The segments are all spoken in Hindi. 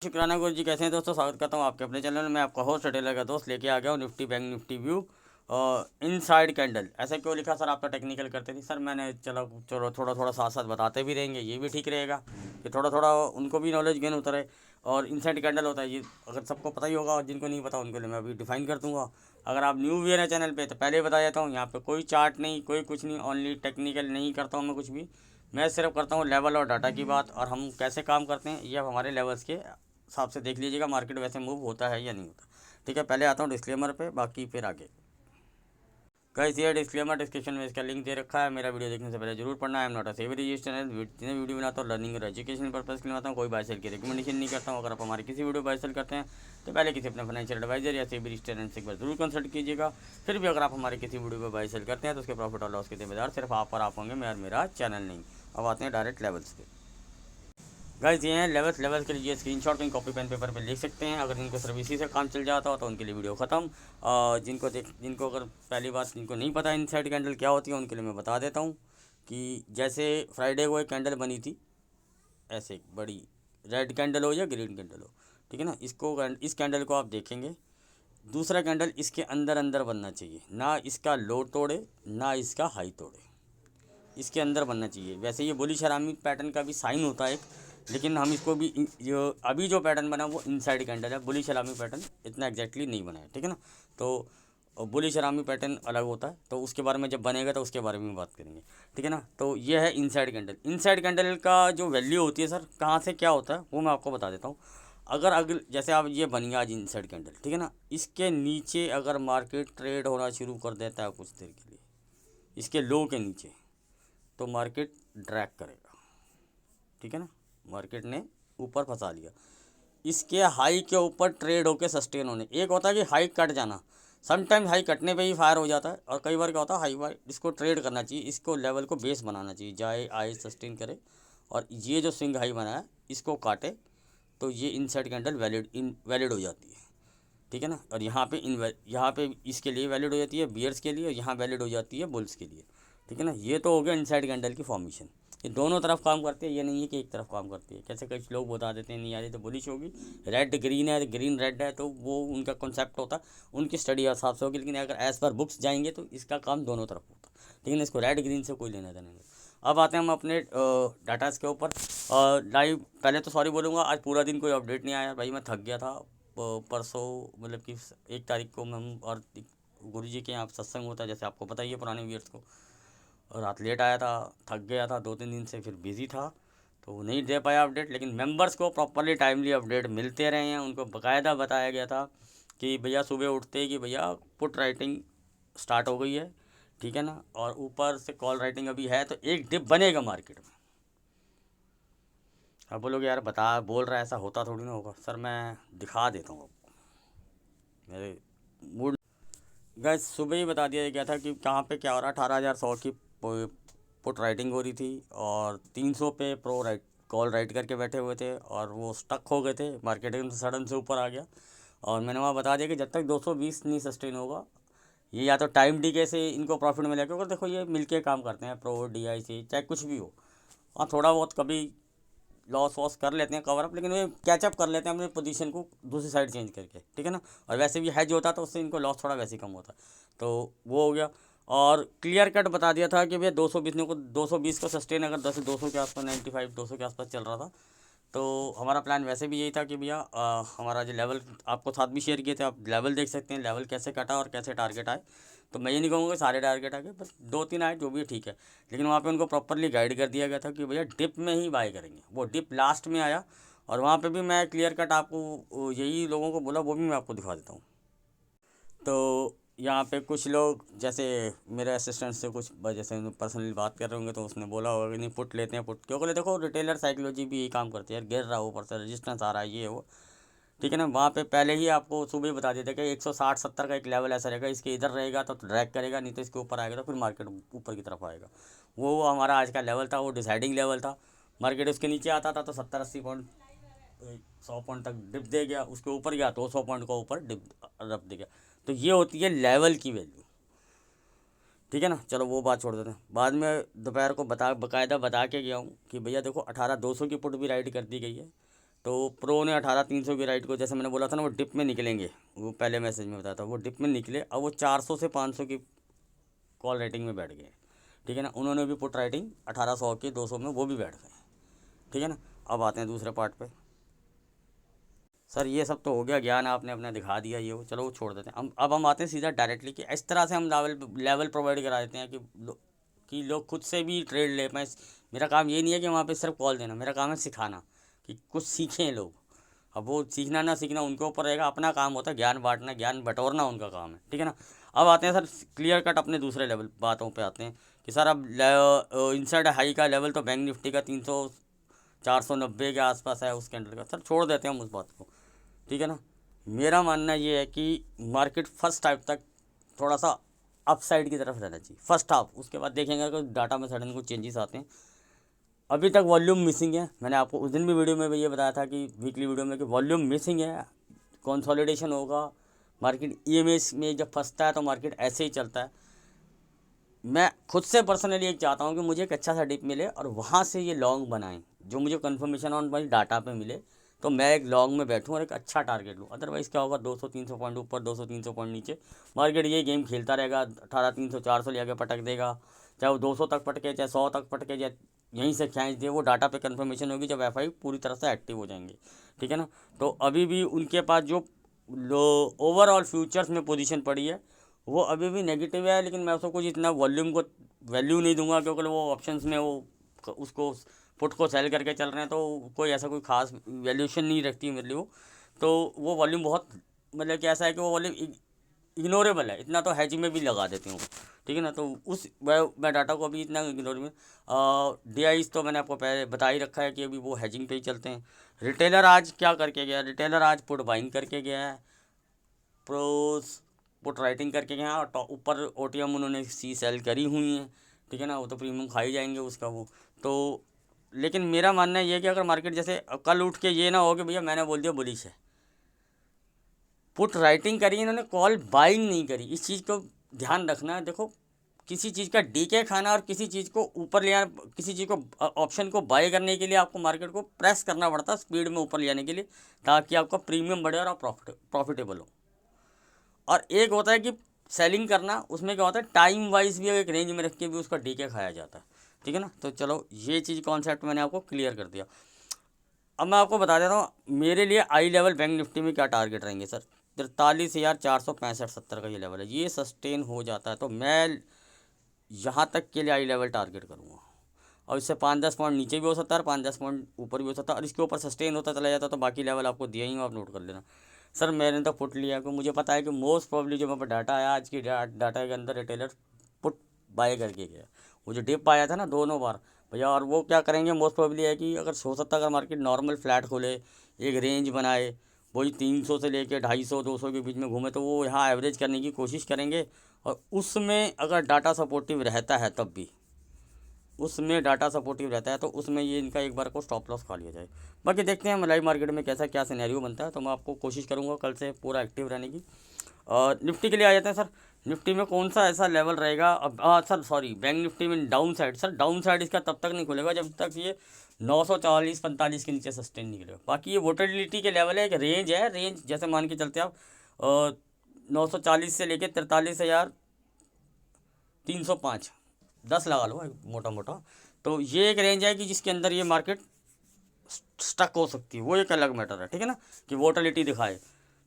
शुक्राना गुरु जी, कैसे हैं दोस्तों। स्वागत करता हूं आपके अपने चैनल में। मैं आपका होस्ट रिटेलर का दोस्त लेके आ गया हूं Nifty bank Nifty view inside candle. ऐसा क्यों लिखा सर, आप तो टेक्निकल करते नहीं। सर मैंने चलो चलो थोड़ा थोड़ा साथ साथ बताते भी रहेंगे, ये भी ठीक रहेगा कि थोड़ा थोड़ा उनको भी नॉलेज गेन होता रहे। और इनसाइड कैंडल होता है ये, अगर सबको पता ही होगा और जिनको नहीं पता उनके लिए मैं अभी डिफाइन कर दूंगा। अगर आप न्यू व्यूअर हैं चैनल पे तो पहले ही बता देता हूँ, यहाँ पे कोई चार्ट नहीं, कोई कुछ नहीं, ओनली टेक्निकल नहीं करता हूँ मैं कुछ भी। मैं सिर्फ करता हूँ लेवल और डाटा की बात, और हम कैसे काम करते हैं ये अब हमारे लेवल्स के हिसाब से देख लीजिएगा मार्केट वैसे मूव होता है या नहीं होता। ठीक है, पहले आता हूँ डिस्क्लेमर पे, बाकी फिर आगे। गाइस ये डिस्क्लेमर डिस्क्रिप्शन में इसका लिंक दे रखा है। मेरा वीडियो देखने से पहले जरूर पढ़ना है। एम नॉट अ सेवी रजिस्टर चैनल, जितने वीडियो बनाता हूँ लर्निंग और एजुकेशन पर्पज़ के लिए बनाता हूँ, कोई बाय सेल की रिकमेंडेशन नहीं करता हूँ। अगर आप हमारे किसी वीडियो बाय सेल करते हैं तो पहले किसी अपने फाइनेंशियल एडवाइजर या सेवी रजिस्टर से एक बार जरूर कंसल्ट कीजिएगा। फिर भी अगर आप हमारे किसी वीडियो पर बाय सेल करते हैं तो उसके प्रॉफिट और लॉस के जिम्मेदार सिर्फ आप और आप होंगे, मैं और मेरा चैनल नहीं। अब आते हैं डायरेक्ट लेवल्स पे। गाइस ये हैं लेवल्स। लेवल्स के लिए स्क्रीनशॉट कहीं कॉपी पेन पेपर पे लिख सकते हैं। अगर इनको सिर्फ इसी से काम चल जाता हो तो उनके लिए वीडियो ख़त्म। जिनको अगर पहली बात जिनको नहीं पता इनसाइड कैंडल क्या होती है उनके लिए मैं बता देता हूँ कि जैसे फ्राइडे को एक कैंडल बनी थी, ऐसे बड़ी रेड कैंडल हो या ग्रीन कैंडल हो, ठीक है ना। इस कैंडल को आप देखेंगे, दूसरा कैंडल इसके अंदर अंदर बनना चाहिए, ना इसका लो तोड़े ना इसका हाई तोड़े, इसके अंदर बनना चाहिए। वैसे ये बुलिश हरामी पैटर्न का भी साइन होता है एक, लेकिन हम इसको भी जो अभी जो पैटर्न बना वो इनसाइड कैंडल है। बुलिश हरामी पैटर्न इतना एग्जैक्टली नहीं बना है, ठीक है ना। तो बुलिश हरामी पैटर्न अलग होता है, तो उसके बारे में जब बनेगा तो उसके बारे में बात करेंगे, ठीक है ना। तो ये है इनसाइड कैंडल। इनसाइड कैंडल का जो वैल्यू होती है सर, कहाँ से क्या होता है वो मैं आपको बता देता हूँ। अगर अगले जैसे आप ये बन गया आज इनसाइड कैंडल, ठीक है ना, इसके नीचे अगर मार्केट ट्रेड होना शुरू कर देता है कुछ देर के लिए इसके लो के नीचे, तो मार्केट ड्रैग करेगा, ठीक है ना। मार्केट ने ऊपर फंसा लिया, इसके हाई के ऊपर ट्रेड होके सस्टेन होने। एक होता है कि हाई कट जाना, समटाइम्स हाई कटने पे ही फायर हो जाता है, और कई बार क्या होता है हाई वाई इसको ट्रेड करना चाहिए, इसको लेवल को बेस बनाना चाहिए, जाए आए सस्टेन करे और ये जो स्विंग हाई बना है इसको काटे, तो ये इनसाइड कैंडल वैलिड हो जाती है, ठीक है ना। और यहाँ पे इसके लिए वैलिड हो जाती है बियर्स के लिए, और यहाँ वैलिड हो जाती है बुल्स के लिए, ठीक है ना। ये तो हो गया इनसाइड कैंडल की फॉर्मेशन। ये दोनों तरफ काम करती है, ये नहीं है कि एक तरफ काम करती है। कैसे कुछ लोग बता देते हैं नहीं यार ये तो बुलिश होगी, रेड ग्रीन है ग्रीन रेड है, तो वो उनका कॉन्सेप्ट होता है, उनकी स्टडी हिसाब से होगी। लेकिन अगर एज पर बुक्स जाएंगे तो इसका काम दोनों तरफ होता है, लेकिन इसको रेड ग्रीन से कोई लेना देना नहीं। अब आते हैं हम अपने डाटाज के ऊपर। लाइव पहले तो सॉरी बोलूँगा, आज पूरा दिन कोई अपडेट नहीं आया भाई, मैं थक गया था। परसों मतलब कि 1 तारीख को हम और गुरु जी के यहाँ सत्संग होता है, जैसे आपको पता ही है पुराने व्यूअर्स को। और रात लेट आया था, थक गया था, 2-3 दिन से फिर बिज़ी था, तो नहीं दे पाया अपडेट। लेकिन मेंबर्स को प्रॉपरली टाइमली अपडेट मिलते रहे हैं, उनको बाकायदा बताया गया था कि भैया सुबह उठते ही कि भैया पुट राइटिंग स्टार्ट हो गई है, ठीक है ना। और ऊपर से कॉल राइटिंग अभी है, तो एक डिप बनेगा मार्केट में। अब बोलोगे यार बता बोल रहा है, ऐसा होता थोड़ी ना होगा। सर मैं दिखा देता हूँ आपको, मेरे मूड। गैस सुबह ही बता दिया गया था कि कहाँ पे क्या हो रहा है। 18,100 की पुट राइटिंग हो रही थी, और 300 पे प्रो राइट कॉल राइट करके बैठे हुए थे, और वो स्टक हो गए थे, मार्केट एकदम सडन से ऊपर आ गया। और मैंने वहाँ बता दिया कि जब तक 220 नहीं सस्टेन होगा, ये या तो टाइम डीके से इनको प्रॉफिट मिलेगा, क्योंकि देखो ये मिलके काम करते हैं, प्रो DI से चाहे कुछ भी हो। हाँ थोड़ा बहुत कभी लॉस वॉस कर लेते हैं कवर अप, लेकिन वे कैचअप कर लेते हैं अपनी पोजीशन को दूसरी साइड चेंज करके, ठीक है ना। और वैसे भी हैज होता तो उससे इनको लॉस थोड़ा वैसे ही कम होता, तो वो हो गया। और क्लियर कट बता दिया था कि भैया 220 को 220 को सस्टेन अगर 200 के आसपास 95 200 के आसपास चल रहा था, तो हमारा प्लान वैसे भी यही था कि भैया हमारा जो लेवल आपको साथ भी शेयर किए थे, आप लेवल देख सकते हैं लेवल कैसे कटा और कैसे टारगेट आए। तो मैं ये नहीं कहूँगा सारे टारगेट आ गए, बस 2-3 आए जो भी ठीक है। लेकिन वहाँ पे उनको प्रॉपरली गाइड कर दिया गया था कि भैया डिप में ही बाय करेंगे। वो डिप लास्ट में आया, और वहाँ पे भी मैं क्लियर कट आपको यही लोगों को बोला, वो भी मैं आपको दिखा देता हूँ। तो यहाँ पे कुछ लोग जैसे मेरे असिस्टेंट से कुछ जैसे पर्सनली बात कर रहे होंगे, तो उसने बोला होगा कि नहीं पुट लेते हैं पुट, क्योंकि देखो रिटेलर साइकोलॉजी भी यही काम करती है यार, गिर रहा है ऊपर से रेजिस्टेंस आ रहा है ये वो, ठीक है ना। वहाँ पे पहले ही आपको सुबह ही बता देते कि 160-170 का एक लेवल ऐसा रहेगा, इसके इधर रहेगा तो ड्रैग करेगा, नहीं तो इसके ऊपर आएगा तो फिर मार्केट ऊपर की तरफ आएगा। वो हमारा आज का लेवल था, वो डिसाइडिंग लेवल था। मार्केट उसके नीचे आता था तो 70-80 पॉइंट 100 पॉइंट तक डिप दे गया, उसके ऊपर गया तो 100 पॉइंट को ऊपर डिप रप दे गया। तो ये होती है लेवल की वैल्यू, ठीक है ना। चलो वो बात छोड़ देते हैं। बाद में दोपहर को बाकायदा बता के गया हूँ कि भैया देखो 18,200 की पुट भी राइड कर दी गई है, तो प्रो ने 18,300 की राइट को, जैसे मैंने बोला था ना, वो डिप में निकलेंगे, वो पहले मैसेज में बताया था, वो डिप में निकले। अब वो 400 से 500 की कॉल राइटिंग में बैठ गए, ठीक है ना। उन्होंने भी पुट राइटिंग 1800 के 200 में वो भी बैठ गए, ठीक है ना। अब आते हैं दूसरे पार्ट पे। सर ये सब तो हो गया, ज्ञान आपने अपना दिखा दिया, ये वो चलो वो छोड़ देते हैं। अब हम आते हैं सीधा डायरेक्टली कि इस तरह से हम लेवल प्रोवाइड करा देते हैं कि लोग खुद से भी ट्रेड ले पाएँ। मेरा काम ये नहीं है कि वहाँ पे सिर्फ कॉल देना, मेरा काम है सिखाना, कि कुछ सीखें लोग। अब वो सीखना ना सीखना उनके ऊपर रहेगा, अपना काम होता है ज्ञान बांटना, ज्ञान बटोरना उनका काम है, ठीक है ना। अब आते हैं सर क्लियर कट अपने दूसरे लेवल बातों पे आते हैं कि सर अब इंसर्ट हाई का लेवल तो बैंक निफ्टी का 300 490 के आसपास है, उस कैंडल का। सर छोड़ देते हैं हम उस बात को, ठीक है ना। मेरा मानना ये है कि मार्केट फर्स्ट हाफ तक थोड़ा सा अपसाइड की तरफ रहना चाहिए, फर्स्ट हाफ। उसके बाद देखेंगे कि डाटा में सडन कुछ चेंजेस आते हैं। अभी तक वॉल्यूम मिसिंग है, मैंने आपको उस दिन भी वीडियो में भी ये बताया था कि वीकली वीडियो में, कि वॉल्यूम मिसिंग है। कंसोलिडेशन होगा, मार्केट ईएमएस में जब फंसता है तो मार्केट ऐसे ही चलता है। मैं खुद से पर्सनली एक चाहता हूँ कि मुझे एक अच्छा सा डिप मिले और वहाँ से ये लॉन्ग बनाएं, जो मुझे कंफर्मेशन ऑन भाई डाटा पे मिले, तो मैं एक लॉन्ग में बैठूँ और एक अच्छा टारगेट लूँ। अदरवाइज़ क्या होगा, 200-300 पॉइंट ऊपर, 200-300 पॉइंट नीचे, मार्केट ये गेम खेलता रहेगा। 18,300-400 ले आके पटक देगा, चाहे वो 200 तक पटके, चाहे 100 तक पटके, चाहे यहीं से खींच दे। वो डाटा पे कंफर्मेशन होगी जब एफआई पूरी तरह से एक्टिव हो जाएंगे, ठीक है ना। तो अभी भी उनके पास जो ओवरऑल फ्यूचर्स में पोजीशन पड़ी है वो अभी भी नेगेटिव है, लेकिन मैं उसको कुछ इतना वॉल्यूम को वैल्यू नहीं दूंगा, क्योंकि वो ऑप्शंस में वो उसको पुट को सेल करके चल रहे हैं, तो कोई ऐसा कोई खास वैल्यूशन नहीं रखती है मेरे लिए वो। तो वो वॉल्यूम बहुत, मतलब कि ऐसा है कि वो वॉल्यूम इग्नोरेबल है, इतना तो हैजिंग में भी लगा देती हूँ, ठीक है ना। तो उस मैं डाटा को अभी इतना इग्नोर में, डी आईज तो मैंने आपको पहले बता ही रखा है कि अभी वो हैजिंग पे ही चलते हैं। रिटेलर आज क्या करके गया, रिटेलर आज पुट बाइंग करके गया है, प्रोस पुट राइटिंग करके गया, और ऊपर ओटीएम उन्होंने सी सेल करी हुई हैं, ठीक है ना। वो तो प्रीमियम खा ही जाएंगे उसका वो तो। लेकिन मेरा मानना ये है कि अगर मार्केट जैसे कल उठ के ये ना हो कि भैया मैंने बोल दिया बुलिश है, पुट राइटिंग करी इन्होंने, कॉल बाइंग नहीं करी। इस चीज़ को ध्यान रखना है। देखो, किसी चीज़ का डीके खाना और किसी चीज़ को ऊपर ले आना, किसी चीज़ को ऑप्शन को बाय करने के लिए आपको मार्केट को प्रेस करना पड़ता है स्पीड में ऊपर ले आने के लिए, ताकि आपका प्रीमियम बढ़े और आप प्रॉफिटेबल हो। और एक होता है कि सेलिंग करना, उसमें क्या होता है टाइम वाइज भी एक रेंज में रख के भी उसका डीके खाया जाता है, ठीक है ना। तो चलो ये चीज़ कॉन्सेप्ट मैंने आपको क्लियर कर दिया। अब मैं आपको बता देता हूँ मेरे लिए आई लेवल बैंक निफ्टी में क्या टारगेट रहेंगे सर। 43,465-70 का ये लेवल है, ये सस्टेन हो जाता है तो मैं यहाँ तक के लिए आई लेवल टारगेट करूँगा। और इससे 5-10 पॉइंट नीचे भी हो सकता है और 5-10 पॉइंट ऊपर भी हो सकता है, और इसके ऊपर सस्टेन होता चला जाता है तो बाकी लेवल आपको दिया ही, आप नोट कर लेना। सर मैंने तो पुट लिया, क्योंकि मुझे पता है कि मोस्ट प्रॉब्ली जो मेरे पास डाटा आया आज की डाटा के अंदर रिटेलर पुट बाय करके गया। वो जो डिप आया था ना दोनों बार भैया, और वो क्या करेंगे, मोस्ट प्रॉब्ली है कि अगर हो सकता है अगर मार्केट नॉर्मल फ्लैट खोले, एक रेंज बनाए, वही 300 से लेके 250-200 के बीच में घूमे, तो वो यहाँ एवरेज करने की कोशिश करेंगे। और उसमें अगर डाटा सपोर्टिव रहता है तब भी, उसमें डाटा सपोर्टिव रहता है तो उसमें ये इनका एक बार को स्टॉप लॉस खा लिया जाए। बाकी देखते हैं लाइव मार्केट में कैसा क्या सिनेरियो बनता है, तो मैं आपको कोशिश करूँगा कल से पूरा एक्टिव रहने की। और निफ्टी के लिए आ जाते हैं सर। निफ्टी में कौन सा ऐसा लेवल रहेगा अब, सर सॉरी, बैंक निफ्टी में down side, sir down side इसका तब तक नहीं खुलेगा जब तक ये 940-45 के नीचे सस्टेन नहीं करेगा। बाकी ये वोलेटिलिटी के लेवल है, एक रेंज है, रेंज जैसे मान के चलते आप 940 से लेके 43,305, 10 लगा लो भाई मोटा मोटा। तो ये एक रेंज है कि जिसके अंदर ये मार्केट स्टक हो सकती है, वो एक अलग मैटर है, ठीक है ना, कि वोलेटिलिटी दिखाए,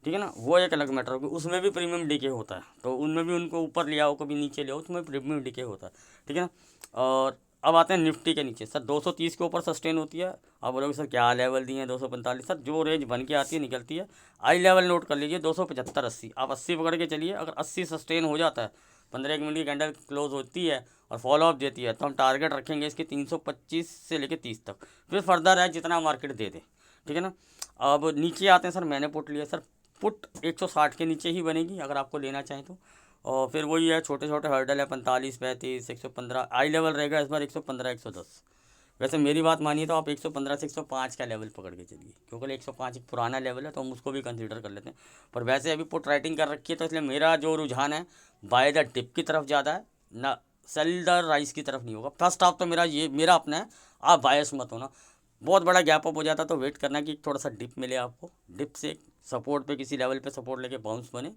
ठीक है ना, वो एक अलग मैटर है। उसमें भी प्रीमियम डीके होता है, तो उनमें भी उनको ऊपर ले आओ कभी नीचे ले आओ, उसमें प्रीमियम डीके होता है, ठीक है ना। और अब आते हैं निफ्टी के नीचे। सर 230 के ऊपर सस्टेन होती है। आप बोलोगे सर क्या लेवल दिए हैं 245, सर जो रेंज बन के आती है निकलती है। आई लेवल नोट कर लीजिए 275-80, आप 80 पकड़ के चलिए। अगर 80 सस्टेन हो जाता है, 15 मिनट की कैंडल क्लोज होती है और फॉलो अप देती है, तो हम टारगेट रखेंगे इसके 325 से लेकर 30 तक, फिर फर्दर है जितना मार्केट दे दे, ठीक है ना। अब नीचे आते हैं सर, मैंने पुट लिया सर, पुट 160 के नीचे ही बनेगी अगर आपको लेना चाहें तो। और फिर वही है, छोटे छोटे हर्डल है, 45, 35, 115। आई लेवल रहेगा इस बार 115, 110। वैसे मेरी बात मानिए तो आप 115 से 105 का लेवल पकड़ के चलिए, क्योंकि 105 एक पुराना लेवल है तो हम उसको भी कंसीडर कर लेते हैं। पर वैसे अभी पुट राइटिंग कर रखी है तो इसलिए मेरा जो रुझान है बाय द डिप की तरफ ज़्यादा है, ना सेल द राइस की तरफ नहीं होगा। फर्स्ट हाफ तो मेरा अपना है, आप बायस मत होना। बहुत बड़ा गैप अप हो जाता तो वेट करना कि थोड़ा सा डिप मिले आपको, डिप से सपोर्ट पे किसी लेवल पे सपोर्ट लेके बाउंस बने,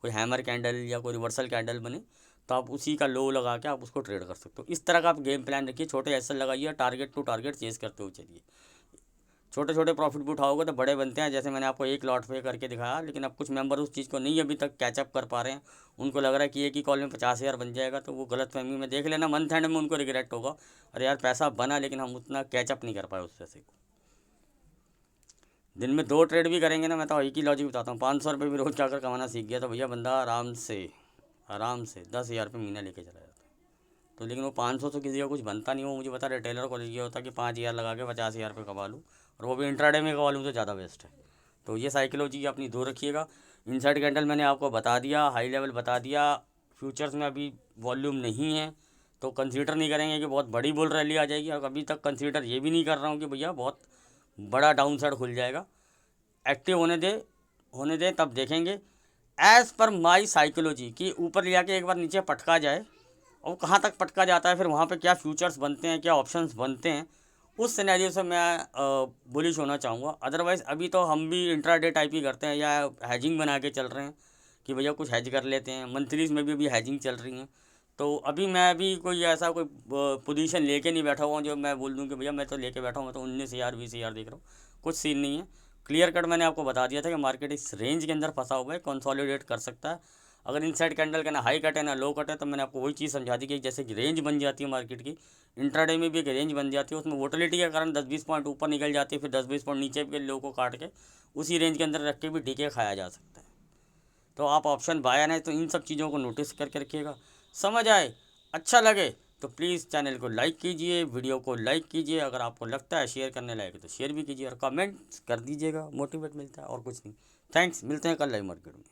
कोई हैमर कैंडल या कोई रिवर्सल कैंडल बने, तो आप उसी का लो लगा के आप उसको ट्रेड कर सकते हो। इस तरह का आप गेम प्लान रखिए, छोटे एसएल लगाइए, टारगेट टू टारगेट चेस करते हुए चलिए। छोटे छोटे प्रॉफिट भी उठाओगे तो बड़े बनते हैं, जैसे मैंने आपको एक लॉट पे करके दिखाया, लेकिन अब कुछ मेंबर उस चीज़ को नहीं अभी तक कैचअप कर पा रहे हैं। उनको लग रहा है कि एक ही कॉल में 50,000 बन जाएगा, तो वो गलत फहमी में देख लेना, मंथ एंड में उनको रिग्रेट होगा, अरे यार पैसा बना लेकिन हम उतना कैचअप नहीं कर पाए उस पैसे को। दिन में 2 ट्रेड भी करेंगे ना, मैं तो एक ही लॉजिक बताता हूँ, 500 रुपये भी रोज़ जाकर कमाना सीख गया तो भैया बंदा आराम से 10,000 रुपये महीना लेके चला जाता है। तो लेकिन वो 500 से किसी का कुछ बनता नहीं हो, मुझे पता रिटेलर को ये होता कि 5,000 लगा के 50,000 रुपये कमा लूँ, और वो भी इंट्राडे में कमा लूँ तो ज़्यादा बेस्ट है। तो ये साइकोलॉजी अपनी दूर रखिएगा। इनसाइड कैंडल मैंने आपको बता दिया, हाई लेवल बता दिया। फ्यूचर्स में अभी वॉल्यूम नहीं है तो कंसीडर नहीं करेंगे कि बहुत बड़ी बुल रैली आ जाएगी, और अभी तक कंसीडर ये भी नहीं कर रहा हूँ कि भैया बहुत बड़ा डाउन साइड खुल जाएगा। एक्टिव होने दें तब देखेंगे। एज़ पर माई साइकोलॉजी कि ऊपर ले जाके एक बार नीचे पटका जाए, और कहाँ तक पटका जाता है, फिर वहाँ पे क्या फ्यूचर्स बनते हैं, क्या ऑप्शंस बनते हैं, उस सिनेरियो से मैं बुलिश होना चाहूँगा। अदरवाइज़ अभी तो हम भी इंट्राडे टाइप ही करते हैं या हैजिंग बना के चल रहे हैं कि भैया कुछ हैज कर लेते हैं। मंथलीज में भी अभी हैजिंग चल रही हैं, तो अभी मैं भी कोई ऐसा कोई पोजीशन लेके नहीं बैठा हुआ हूँ जो मैं बोल दूँ कि भैया मैं तो लेके बैठा हूँ, मैं तो 19,000 20,000 देख रहा हूँ। कुछ सीन नहीं है, क्लियर कट मैंने आपको बता दिया था कि मार्केट इस रेंज के अंदर फंसा हुआ है, कंसोलिडेट कर सकता है। अगर इनसाइड कैंडल का ना हाई कट है ना लो कट है, तो मैंने आपको वही चीज़ समझा दी कि जैसे कि रेंज बन जाती है मार्केट की, इंट्राडे में भी एक रेंज बन जाती है, उसमें वोटिलिटी के कारण 10-20 पॉइंट ऊपर निकल जाती है, फिर 10-20 पॉइंट नीचे के लो को काट के उसी रेंज के अंदर रख के भी डीके खाया जा सकता है। तो आप ऑप्शन बायर हैं तो इन सब चीज़ों को नोटिस करके रखिएगा। समझ आए, अच्छा लगे तो प्लीज़ चैनल को लाइक कीजिए, वीडियो को लाइक कीजिए, अगर आपको लगता है शेयर करने लायक है तो शेयर भी कीजिए, और कमेंट कर दीजिएगा, मोटिवेट मिलता है और कुछ नहीं। थैंक्स, मिलते हैं कल लाइव मार्केट में।